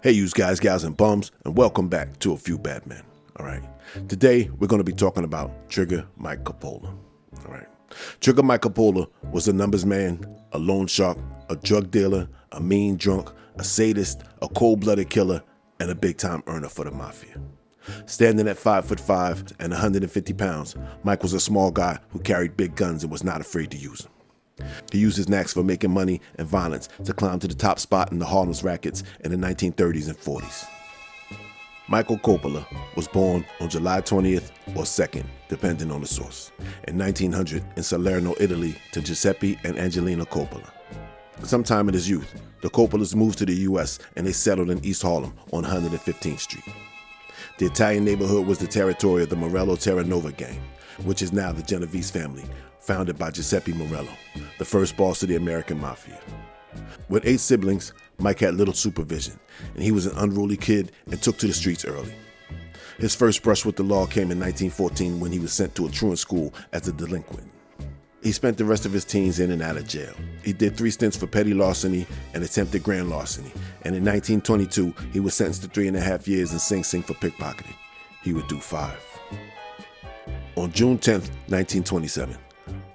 Hey, you guys, gals, and bums, and welcome back to A Few Bad Men. All right. Today, we're going to be talking about Trigger Mike Coppola. All right. Trigger Mike Coppola was a numbers man, a loan shark, a drug dealer, a mean drunk, a sadist, a cold-blooded killer, and a big-time earner for the mafia. Standing at 5'5" and 150 pounds, Mike was a small guy who carried big guns and was not afraid to use them. He used his knacks for making money and violence to climb to the top spot in the Harlem's rackets in the 1930s and 40s. Michael Coppola was born on July 20th or 2nd, depending on the source, in 1900 in Salerno, Italy, to Giuseppe and Angelina Coppola. Sometime in his youth, the Coppolas moved to the U.S. and they settled in East Harlem on 115th Street. The Italian neighborhood was the territory of the Morello Terranova gang, which is now the Genovese family, founded by Giuseppe Morello, the first boss of the American Mafia. With 8 siblings, Mike had little supervision, and he was an unruly kid and took to the streets early. His first brush with the law came in 1914 when he was sent to a truant school as a delinquent. He spent the rest of his teens in and out of jail. He did 3 stints for petty larceny and attempted grand larceny, and in 1922, he was sentenced to 3.5 years in Sing Sing for pickpocketing. He would do 5. On June 10th, 1927,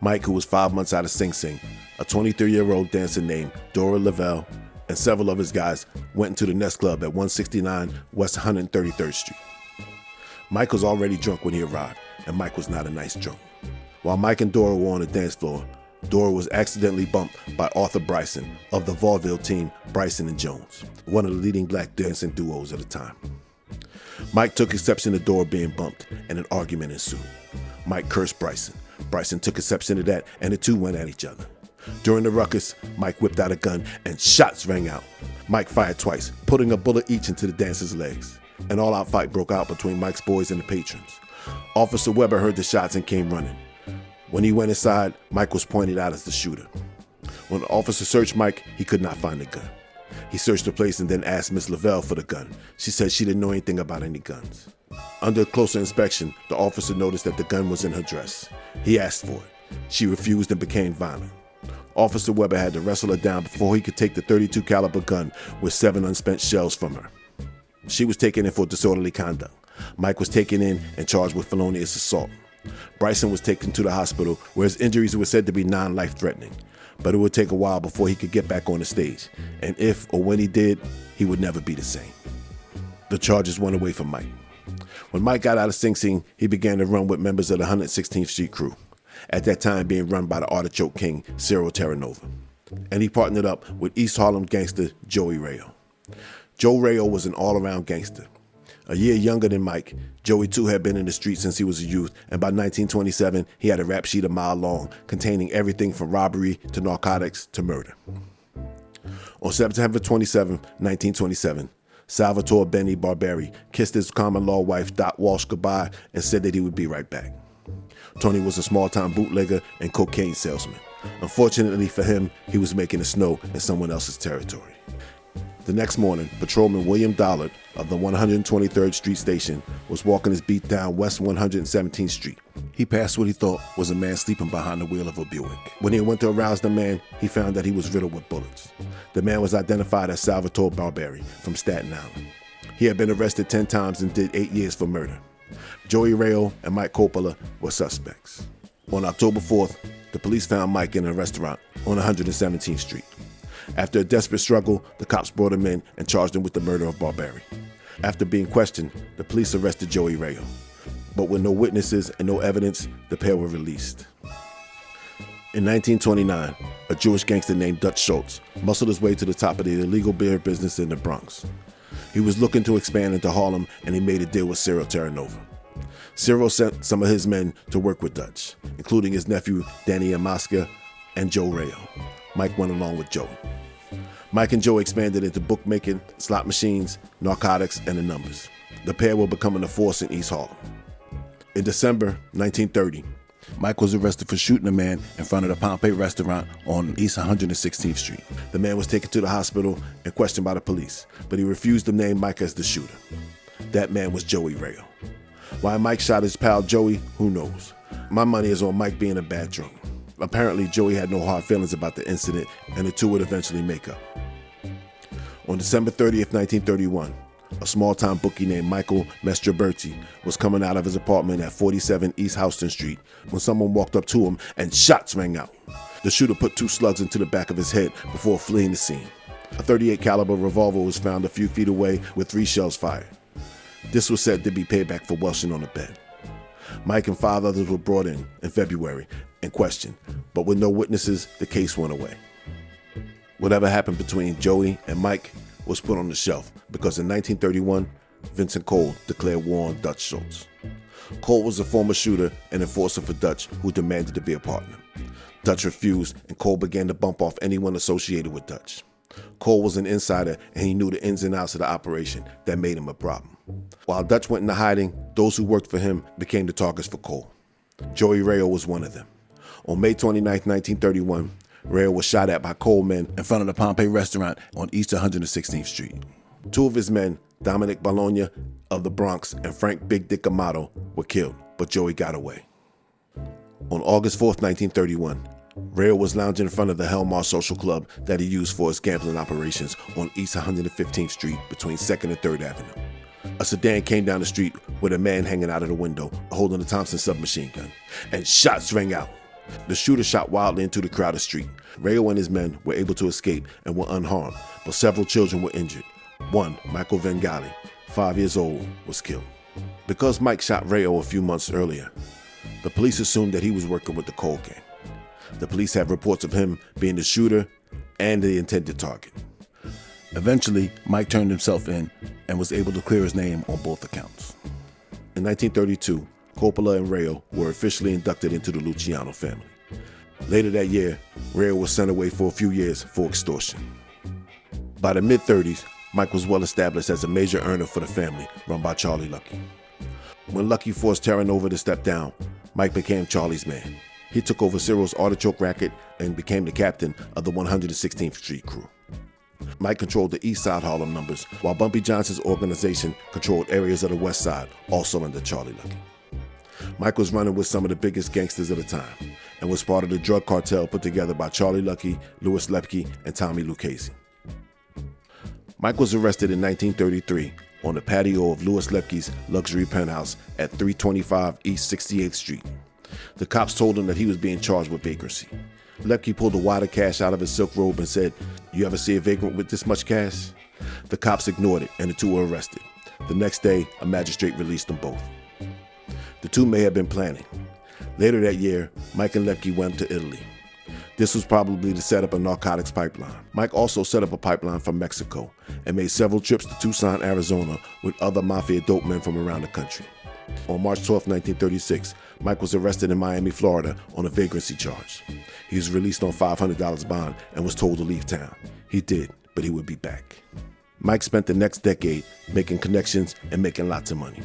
Mike, who was 5 months out of Sing Sing, a 23-year-old dancer named Dora Lavelle, and several of his guys went into the Nest Club at 169 West 133rd Street. Mike was already drunk when he arrived, and Mike was not a nice drunk. While Mike and Dora were on the dance floor, Dora was accidentally bumped by Arthur Bryson of the vaudeville team Bryson and Jones, one of the leading black dancing duos at the time. Mike took exception to Dora being bumped, and an argument ensued. Mike cursed Bryson. Bryson took exception to that, and the two went at each other. During the ruckus, Mike whipped out a gun, and shots rang out. Mike fired twice, putting a bullet each into the dancer's legs. An all-out fight broke out between Mike's boys and the patrons. Officer Weber heard the shots and came running. When he went inside, Mike was pointed out as the shooter. When the officer searched Mike, he could not find the gun. He searched the place and then asked Miss Lavelle for the gun. She said she didn't know anything about any guns. Under closer inspection, the officer noticed that the gun was in her dress. He asked for it. She refused and became violent. Officer Weber had to wrestle her down before he could take the .32 caliber gun with 7 unspent shells from her. She was taken in for disorderly conduct. Mike was taken in and charged with felonious assault. Bryson was taken to the hospital where his injuries were said to be non-life-threatening, but it would take a while before he could get back on the stage, and if or when he did, he would never be the same. The charges went away from Mike. When Mike got out of Sing Sing, he began to run with members of the 116th Street crew, at that time being run by the Artichoke King, Ciro Terranova. And he partnered up with East Harlem gangster Joey Rayo. Joe Rayo was an all-around gangster. A year younger than Mike, Joey too had been in the streets since he was a youth, and by 1927, he had a rap sheet a mile long, containing everything from robbery to narcotics to murder. On September 27, 1927, Salvatore Benny Barberi kissed his common-law wife Dot Walsh goodbye and said that he would be right back. Tony was a small-time bootlegger and cocaine salesman. Unfortunately for him, he was making it snow in someone else's territory. The next morning, patrolman William Dollard of the 123rd Street station was walking his beat down West 117th Street. He passed what he thought was a man sleeping behind the wheel of a Buick. When he went to arouse the man, he found that he was riddled with bullets. The man was identified as Salvatore Barberi from Staten Island. He had been arrested 10 times and did 8 years for murder. Joey Rayo and Mike Coppola were suspects. On October 4th, the police found Mike in a restaurant on 117th Street. After a desperate struggle, the cops brought him in and charged him with the murder of Barberi. After being questioned, the police arrested Joey Rayo. But with no witnesses and no evidence, the pair were released. In 1929, a Jewish gangster named Dutch Schultz muscled his way to the top of the illegal beer business in the Bronx. He was looking to expand into Harlem, and he made a deal with Ciro Terranova. Ciro sent some of his men to work with Dutch, including his nephew Danny Amaska and Joe Rayo. Mike went along with Joe. Mike and Joe expanded into bookmaking, slot machines, narcotics, and the numbers. The pair were becoming a force in East Harlem. In December 1930, Mike was arrested for shooting a man in front of the Pompey restaurant on East 116th Street. The man was taken to the hospital and questioned by the police, but he refused to name Mike as the shooter. That man was Joey Rayo. Why Mike shot his pal Joey, who knows? My money is on Mike being a bad drunk. Apparently, Joey had no hard feelings about the incident, and the two would eventually make up. On December 30th, 1931, a small-time bookie named Michael Mastroberti was coming out of his apartment at 47 East Houston Street when someone walked up to him and shots rang out. The shooter put 2 slugs into the back of his head before fleeing the scene. A .38 caliber revolver was found a few feet away with 3 shells fired. This was said to be payback for welching on the bed. Mike and 5 others were brought in February and questioned, but with no witnesses, the case went away. Whatever happened between Joey and Mike was put on the shelf because in 1931, Vincent Cole declared war on Dutch Schultz. Cole was a former shooter and enforcer for Dutch who demanded to be a partner. Dutch refused, and Cole began to bump off anyone associated with Dutch. Cole was an insider, and he knew the ins and outs of the operation that made him a problem. While Dutch went into hiding, those who worked for him became the targets for Cole. Joey Rayo was one of them. On May 29, 1931, Rayo was shot at by Cole men in front of the Pompeii restaurant on East 116th Street. 2 of his men, Dominic Bologna of the Bronx and Frank Big Dick Amato, were killed, but Joey got away. On August 4, 1931, Rayo was lounging in front of the Helmar Social Club that he used for his gambling operations on East 115th Street between 2nd and 3rd Avenue. A sedan came down the street with a man hanging out of the window holding a Thompson submachine gun, and shots rang out. The shooter shot wildly into the crowded street. Rayo and his men were able to escape and were unharmed, but several children were injured. One, Michael Vengali, 5 years old, was killed. Because Mike shot Rayo a few months earlier, the police assumed that he was working with the Cole gang. The police have reports of him being the shooter and the intended target. Eventually, Mike turned himself in and was able to clear his name on both accounts. In 1932, Coppola and Rayo were officially inducted into the Luciano family. Later that year, Rayo was sent away for a few years for extortion. By the mid-30s, Mike was well established as a major earner for the family run by Charlie Lucky. When Lucky forced Terranova to step down, Mike became Charlie's man. He took over Cyril's artichoke racket and became the captain of the 116th Street crew. Mike controlled the East Side Harlem numbers, while Bumpy Johnson's organization controlled areas of the West Side, also under Charlie Lucky. Mike was running with some of the biggest gangsters of the time and was part of the drug cartel put together by Charlie Lucky, Louis Lepke, and Tommy Lucchese. Mike was arrested in 1933 on the patio of Louis Lepke's luxury penthouse at 325 East 68th Street. The cops told him that he was being charged with vagrancy. Lepke pulled a wad of cash out of his silk robe and said, "You ever see a vagrant with this much cash?" The cops ignored it, and the 2 were arrested. The next day, a magistrate released them both. The 2 may have been planning. Later that year, Mike and Lepke went to Italy. This was probably to set up a narcotics pipeline. Mike also set up a pipeline from Mexico and made several trips to Tucson, Arizona with other mafia dope men from around the country. On March 12, 1936, Mike was arrested in Miami, Florida on a vagrancy charge. He was released on $500 bond and was told to leave town. He did, but he would be back. Mike spent the next decade making connections and making lots of money.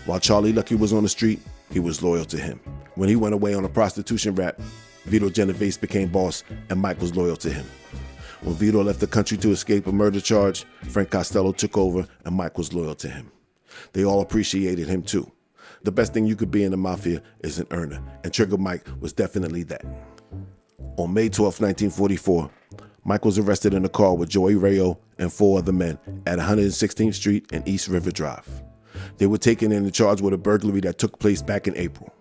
While Charlie Lucky was on the street, he was loyal to him. When he went away on a prostitution rap, Vito Genovese became boss and Mike was loyal to him. When Vito left the country to escape a murder charge, Frank Costello took over and Mike was loyal to him. They all appreciated him too. The best thing you could be in the mafia is an earner, and Trigger Mike was definitely that. On May 12, 1944, Mike was arrested in a car with Joey Rayo and 4 other men at 116th Street and East River Drive. They were taken in and charged with a burglary that took place back in April.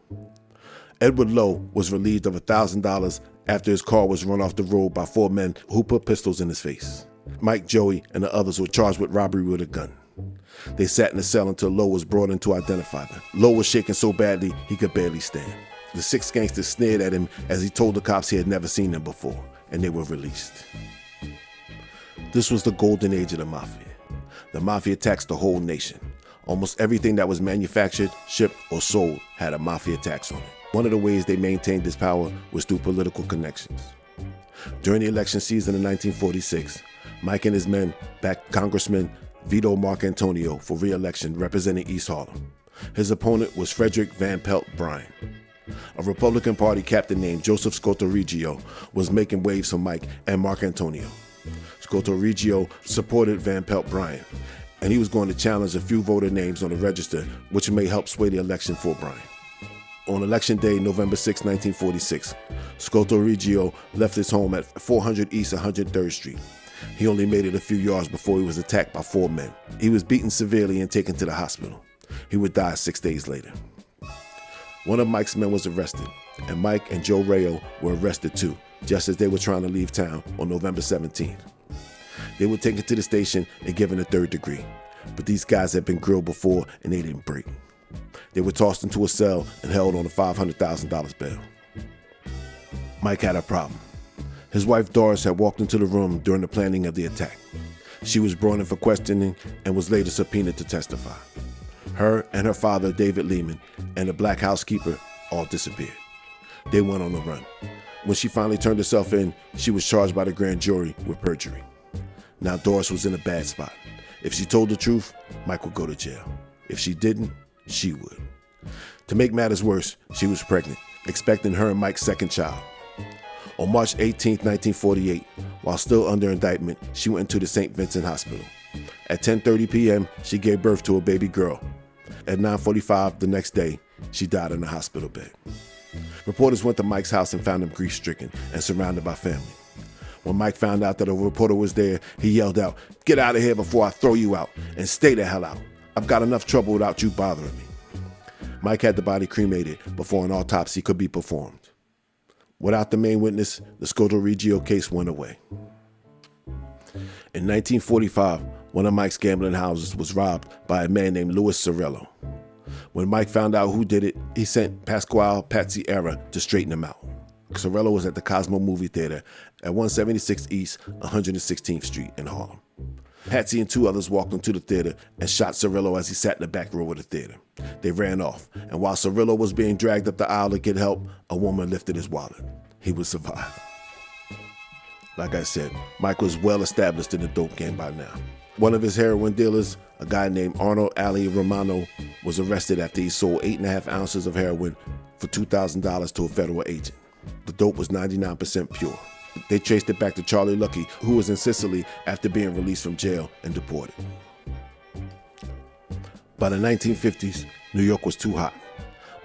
Edward Lowe was relieved of $1,000 after his car was run off the road by 4 men who put pistols in his face. Mike, Joey, and the others were charged with robbery with a gun. They sat in the cell until Lowe was brought in to identify them. Lowe was shaking so badly he could barely stand. The 6 gangsters sneered at him as he told the cops he had never seen them before, and they were released. This was the golden age of the mafia. The mafia taxed the whole nation. Almost everything that was manufactured, shipped, or sold had a mafia tax on it. One of the ways they maintained this power was through political connections. During the election season in 1946, Mike and his men backed Congressman Vito Marcantonio for re-election representing East Harlem. His opponent was Frederick Van Pelt Bryan. A Republican Party captain named Joseph Scoto Regio was making waves for Mike and Marcantonio. Scoto Regio supported Van Pelt Bryan, and he was going to challenge a few voter names on the register, which may help sway the election for Bryan. On Election Day, November 6, 1946, Scoto Regio left his home at 400 East 103rd Street. He only made it a few yards before he was attacked by 4 men. He was beaten severely and taken to the hospital. He would die 6 days later. One of Mike's men was arrested, and Mike and Joe Rayo were arrested too, just as they were trying to leave town on November 17th. They were taken to the station and given a 3rd degree, but these guys had been grilled before and they didn't break. They were tossed into a cell and held on a $500,000 bail. Mike had a problem. His wife Doris had walked into the room during the planning of the attack. She was brought in for questioning and was later subpoenaed to testify. Her and her father, David Lehman, and the black housekeeper all disappeared. They went on the run. When she finally turned herself in, she was charged by the grand jury with perjury. Now Doris was in a bad spot. If she told the truth, Mike would go to jail. If she didn't, she would. To make matters worse, she was pregnant, expecting her and Mike's 2nd child. On March 18, 1948, while still under indictment, she went into the St. Vincent Hospital. At 10:30 p.m., she gave birth to a baby girl. At 9:45 the next day, she died in a hospital bed. Reporters went to Mike's house and found him grief-stricken and surrounded by family. When Mike found out that a reporter was there, he yelled out, "Get out of here before I throw you out, and stay the hell out. I've got enough trouble without you bothering me." Mike had the body cremated before an autopsy could be performed. Without the main witness, the Scoto Regio case went away. In 1945, one of Mike's gambling houses was robbed by a man named Louis Sorello. When Mike found out who did it, he sent Pasquale Patsy Era to straighten him out. Sorello was at the Cosmo Movie Theater at 176 East 116th Street in Harlem. Patsy and 2 others walked into the theater and shot Sorello as he sat in the back row of the theater. They ran off, and while Sorello was being dragged up the aisle to get help, a woman lifted his wallet. He would survive. Like I said, Mike was well established in the dope game by now. One of his heroin dealers, a guy named Arnold Ali Romano, was arrested after he sold 8.5 ounces of heroin for $2,000 to a federal agent. The dope was 99% pure. They traced it back to Charlie Lucky, who was in Sicily after being released from jail and deported. By the 1950s, New York was too hot.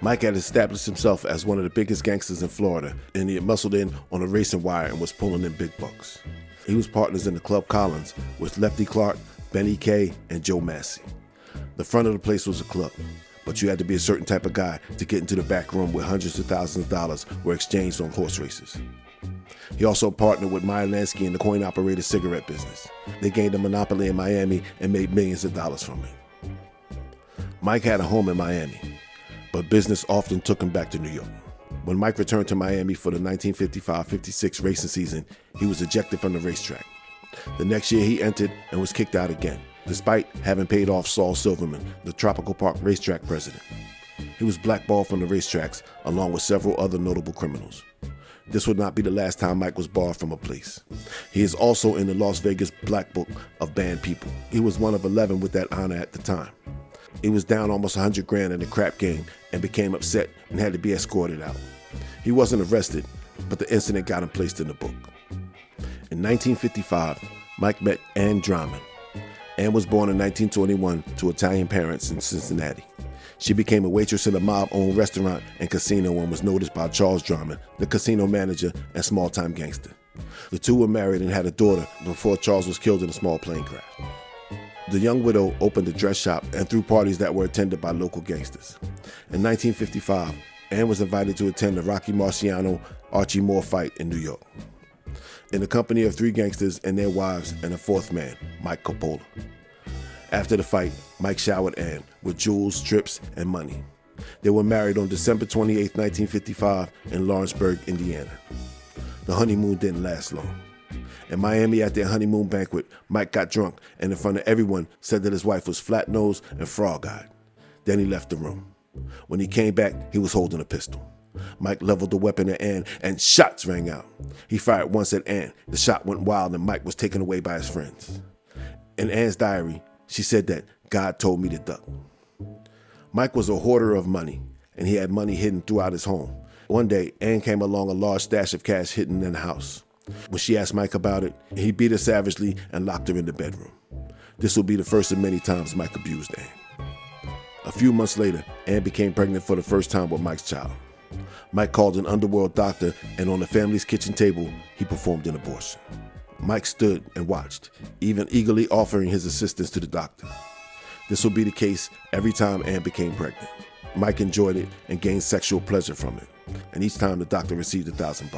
Mike had established himself as one of the biggest gangsters in Florida, and he had muscled in on a racing wire and was pulling in big bucks. He was partners in the Club Collins with Lefty Clark, Benny Kay, and Joe Massey. The front of the place was a club, but you had to be a certain type of guy to get into the back room where hundreds of thousands of dollars were exchanged on horse races. He also partnered with Meyer Lansky in the coin-operated cigarette business. They gained a monopoly in Miami and made millions of dollars from it. Mike had a home in Miami, but business often took him back to New York. When Mike returned to Miami for the 1955-56 racing season, he was ejected from the racetrack. The next year he entered and was kicked out again, despite having paid off Saul Silverman, the Tropical Park racetrack president. He was blackballed from the racetracks along with several other notable criminals. This would not be the last time Mike was barred from a place. He is also in the Las Vegas Black Book of Banned People. He was one of 11 with that honor at the time. He was down almost $100,000 in the crap game and became upset and had to be escorted out. He wasn't arrested, but the incident got him placed in the book. In 1955, Mike met Ann Drummond. Ann was born in 1921 to Italian parents in Cincinnati. She became a waitress in a mob-owned restaurant and casino and was noticed by Charles Drummond, the casino manager and small-time gangster. The two were married and had a daughter before Charles was killed in a small plane crash. The young widow opened a dress shop and threw parties that were attended by local gangsters. In 1955, Ann was invited to attend the Rocky Marciano Archie Moore fight in New York, in the company of 3 gangsters and their wives and a 4th man, Mike Coppola. After the fight, Mike showered Ann with jewels, trips, and money. They were married on December 28, 1955 in Lawrenceburg, Indiana. The honeymoon didn't last long. In Miami at their honeymoon banquet, Mike got drunk and in front of everyone said that his wife was flat-nosed and frog-eyed. Then he left the room. When he came back, he was holding a pistol. Mike leveled the weapon at Ann and shots rang out. He fired once at Ann. The shot went wild and Mike was taken away by his friends. In Ann's diary, she said that God told me to duck. Mike was a hoarder of money, and he had money hidden throughout his home. One day, Ann came along a large stash of cash hidden in the house. When she asked Mike about it, he beat her savagely and locked her in the bedroom. This would be the first of many times Mike abused Ann. A few months later, Ann became pregnant for the first time with Mike's child. Mike called an underworld doctor, and on the family's kitchen table, he performed an abortion. Mike stood and watched, even eagerly offering his assistance to the doctor. This would be the case every time Ann became pregnant. Mike enjoyed it and gained sexual pleasure from it, and each time the doctor received $1,000.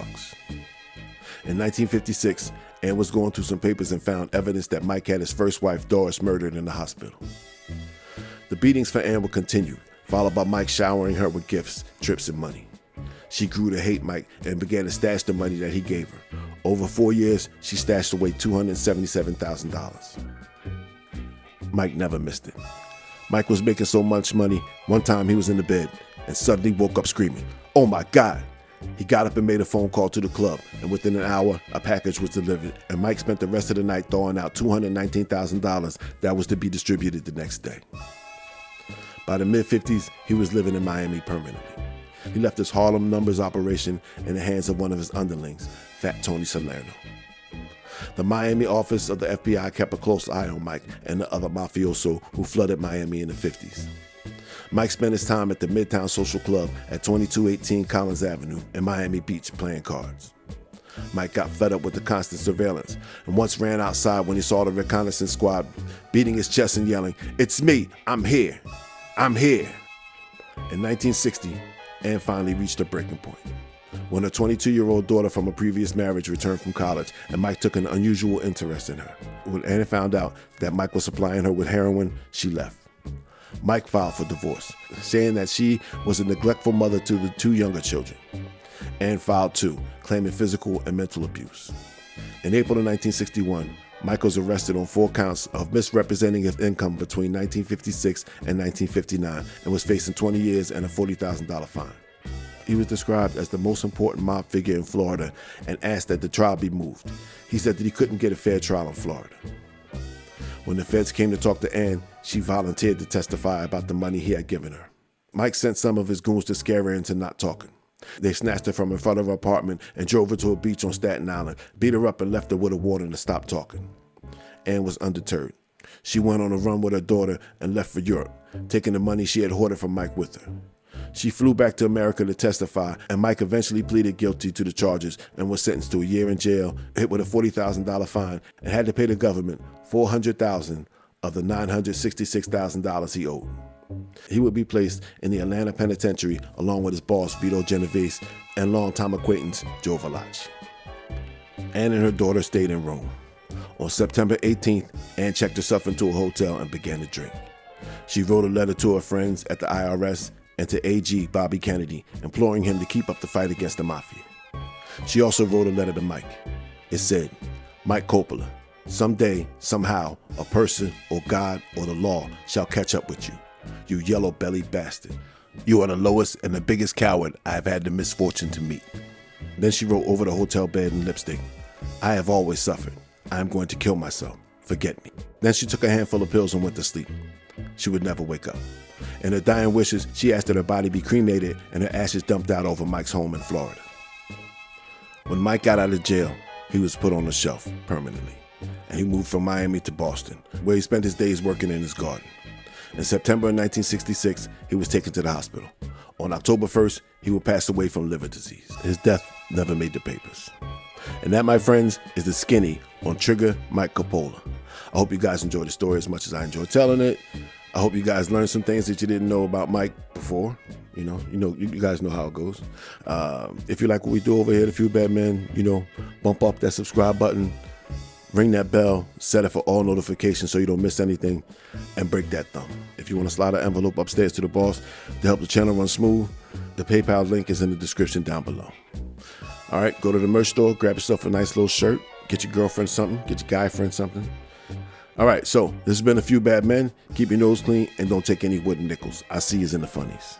In 1956, Ann was going through some papers and found evidence that Mike had his first wife, Doris, murdered in the hospital. The beatings for Ann would continue, followed by Mike showering her with gifts, trips, and money. She grew to hate Mike and began to stash the money that he gave her. Over 4 years, she stashed away $277,000. Mike never missed it. Mike was making so much money, one time he was in the bed and suddenly woke up screaming, "Oh my God!" He got up and made a phone call to the club, and within an hour, a package was delivered, and Mike spent the rest of the night throwing out $219,000 that was to be distributed the next day. By the mid-50s, he was living in Miami permanently. He left his Harlem numbers operation in the hands of one of his underlings, Fat Tony Salerno. The Miami office of the FBI kept a close eye on Mike and the other mafioso who flooded Miami in the 50s. Mike spent his time at the Midtown Social Club at 2218 Collins Avenue in Miami Beach playing cards. Mike got fed up with the constant surveillance and once ran outside when he saw the reconnaissance squad beating his chest and yelling, "It's me, I'm here, I'm here." In 1960, Ann finally reached a breaking point. When her 22-year-old daughter from a previous marriage returned from college and Mike took an unusual interest in her. When Ann found out that Mike was supplying her with heroin, she left. Mike filed for divorce, saying that she was a neglectful mother to the 2 younger children. Ann filed too, claiming physical and mental abuse. In April of 1961, Mike was arrested on 4 counts of misrepresenting his income between 1956 and 1959 and was facing 20 years and a $40,000 fine. He was described as the most important mob figure in Florida and asked that the trial be moved. He said that he couldn't get a fair trial in Florida. When the feds came to talk to Ann, she volunteered to testify about the money he had given her. Mike sent some of his goons to scare her into not talking. They snatched her from in front of her apartment and drove her to a beach on Staten Island, beat her up and left her with a warning to stop talking. Ann was undeterred. She went on a run with her daughter and left for Europe, taking the money she had hoarded from Mike with her. She flew back to America to testify, and Mike eventually pleaded guilty to the charges and was sentenced to a year in jail, hit with a $40,000 fine, and had to pay the government $400,000 of the $966,000 he owed. He would be placed in the Atlanta penitentiary along with his boss, Vito Genovese, and longtime acquaintance, Joe Valachi. Ann and her daughter stayed in Rome. On September 18th, Ann checked herself into a hotel and began to drink. She wrote a letter to her friends at the IRS and to AG Bobby Kennedy, imploring him to keep up the fight against the mafia. She also wrote a letter to Mike. It said, "Mike Coppola, someday, somehow, a person or God or the law shall catch up with you, you yellow-bellied bastard. You are the lowest and the biggest coward I have had the misfortune to meet." Then she wrote over the hotel bed in lipstick, "I have always suffered. I am going to kill myself. Forget me." Then she took a handful of pills and went to sleep. She would never wake up. In her dying wishes, she asked that her body be cremated and her ashes dumped out over Mike's home in Florida. When Mike got out of jail, he was put on a shelf permanently, and he moved from Miami to Boston, where he spent his days working in his garden. In September of 1966, he was taken to the hospital. On October 1st, he would pass away from liver disease. His death never made the papers. And that, my friends, is the skinny on Trigger Mike Coppola. I hope you guys enjoyed the story as much as I enjoyed telling it. I hope you guys learned some things that you didn't know about Mike before. You guys know how it goes. If you like what we do over here at A Few Bad Men, bump up that subscribe button, ring that bell, set it for all notifications so you don't miss anything, and break that thumb. If you want to slide an envelope upstairs to the boss to help the channel run smooth, the PayPal link is in the description down below. All right, go to the merch store, grab yourself a nice little shirt, get your girlfriend something, get your guy friend something. All right, so this has been A Few Bad Men. Keep your nose clean and don't take any wooden nickels. I see yous in the funnies.